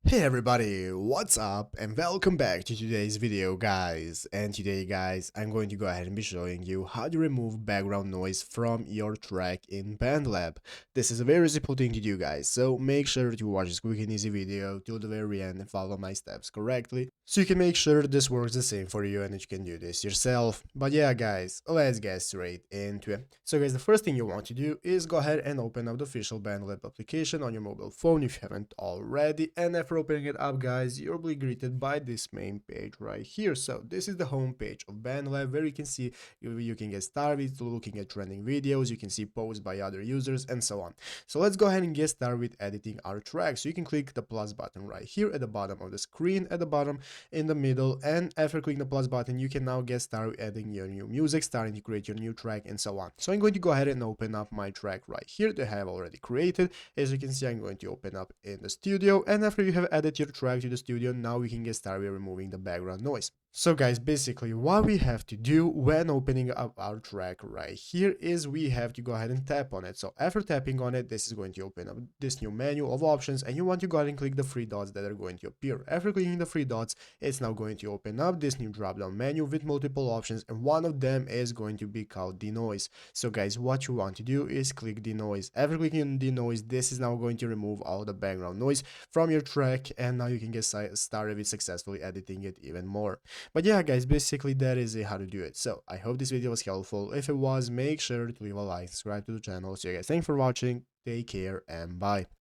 Hey everybody, what's up and welcome back to today's video guys. And today guys, I'm going to go ahead and be showing you how to remove background noise from your track in Bandlab. This is a very simple thing to do guys, so make sure to watch this quick and easy video till the very end and follow my steps correctly, so you can make sure this works the same for you and that you can do this yourself. But yeah guys, let's get straight into it. So guys, the first thing you want to do is go ahead and open up the official Bandlab application on your mobile phone if you haven't already, and after opening it up guys, you'll be greeted by this main page right here. So this is the home page of Bandlab, where you can see you can get started looking at trending videos, you can see posts by other users and so on. So let's go ahead and get started with editing our track. So you can click the plus button right here at the bottom of the screen, at the bottom, in the middle, and after clicking the plus button you can now get started adding your new music, starting to create your new track and so on. So I'm going to go ahead and open up my track right here that I have already created. As you can see, I'm going to open up in the studio, and after you have added your track to the studio, now we can get started with removing the background noise. So guys, basically what we have to do when opening up our track right here is we have to go ahead and tap on it. So after tapping on it, this is going to open up this new menu of options, and you want to go ahead and click the three dots that are going to appear. After clicking the three dots, it's now going to open up this new drop down menu with multiple options, and one of them is going to be called denoise. So guys, what you want to do is click denoise. After clicking on denoise, this is now going to remove all the background noise from your track, and now you can get started with successfully editing it even more. But yeah guys, basically that is how to do it. So I hope this video was helpful. If it was, make sure to leave a like, subscribe to the channel. So yeah guys, thanks for watching, take care and bye.